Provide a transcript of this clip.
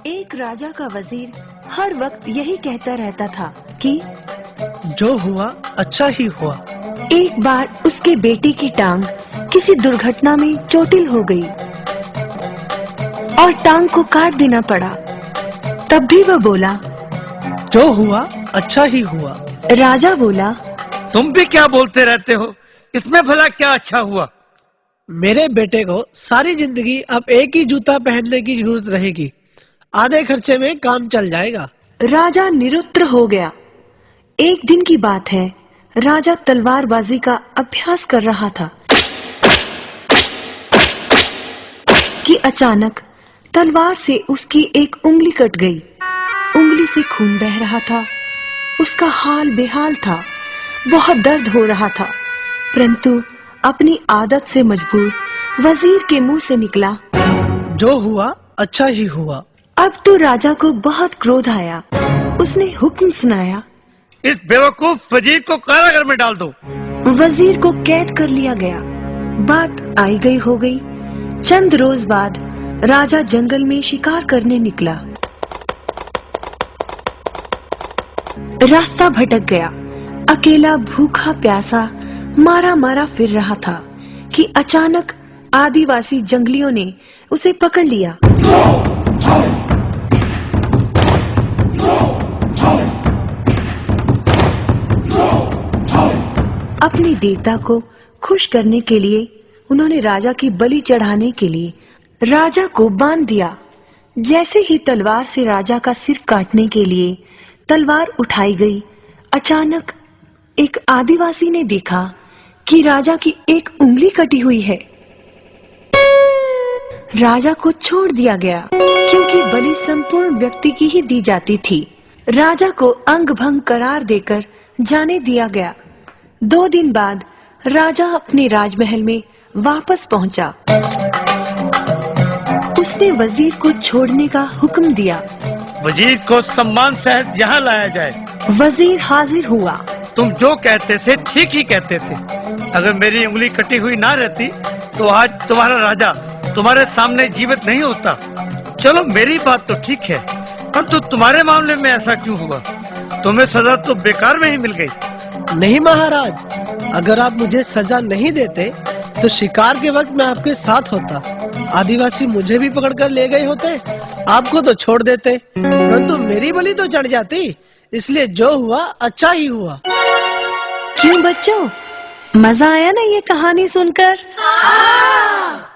एक राजा का वजीर हर वक्त यही कहता रहता था कि जो हुआ अच्छा ही हुआ। एक बार उसके बेटे की टांग किसी दुर्घटना में चोटिल हो गई और टांग को काट देना पड़ा। तब भी वह बोला, जो हुआ अच्छा ही हुआ। राजा बोला, तुम भी क्या बोलते रहते हो, इसमें भला क्या अच्छा हुआ? मेरे बेटे को सारी जिंदगी अब एक ही जूता पहनने की जरूरत रहेगी, आधे खर्चे में काम चल जाएगा। राजा निरुत्तर हो गया। एक दिन की बात है, राजा तलवारबाजी का अभ्यास कर रहा था कि अचानक तलवार से उसकी एक उंगली कट गई। उंगली से खून बह रहा था। उसका हाल बेहाल था, बहुत दर्द हो रहा था, परंतु अपनी आदत से मजबूर वजीर के मुंह से निकला, जो हुआ अच्छा ही हुआ। अब तो राजा को बहुत क्रोध आया। उसने हुक्म सुनाया, इस बेवकूफ वजीर को कारागार में डाल दो। वजीर को कैद कर लिया गया। बात आई गई हो गई। चंद रोज बाद राजा जंगल में शिकार करने निकला। रास्ता भटक गया। अकेला भूखा प्यासा मारा मारा फिर रहा था कि अचानक आदिवासी जंगलियों ने उसे पकड़ लिया। अपनी देवता को खुश करने के लिए उन्होंने राजा की बलि चढ़ाने के लिए राजा को बांध दिया। जैसे ही तलवार से राजा का सिर काटने के लिए तलवार उठाई गई, अचानक एक आदिवासी ने देखा कि राजा की एक उंगली कटी हुई है। राजा को छोड़ दिया गया क्योंकि बलि संपूर्ण व्यक्ति की ही दी जाती थी। राजा को अंग भंग करार देकर जाने दिया गया। 2 दिन बाद राजा अपने राजमहल में वापस पहुंचा। उसने वजीर को छोड़ने का हुक्म दिया। वजीर को सम्मान सहित यहाँ लाया जाए। वजीर हाजिर हुआ। तुम जो कहते थे ठीक ही कहते थे। अगर मेरी उंगली कटी हुई ना रहती तो आज तुम्हारा राजा तुम्हारे सामने जीवित नहीं होता। चलो मेरी बात तो ठीक है, परंतु तुम्हारे मामले में ऐसा क्यों हुआ? तुम्हें सजा तो बेकार में ही मिल गई। नहीं महाराज, अगर आप मुझे सजा नहीं देते तो शिकार के वक्त मैं आपके साथ होता। आदिवासी मुझे भी पकड़कर ले गए होते, आपको तो छोड़ देते, परंतु मेरी बलि तो चढ़ जाती। इसलिए जो हुआ अच्छा ही हुआ। क्यों बच्चों, मजा आया ना ये कहानी सुनकर? हाँ।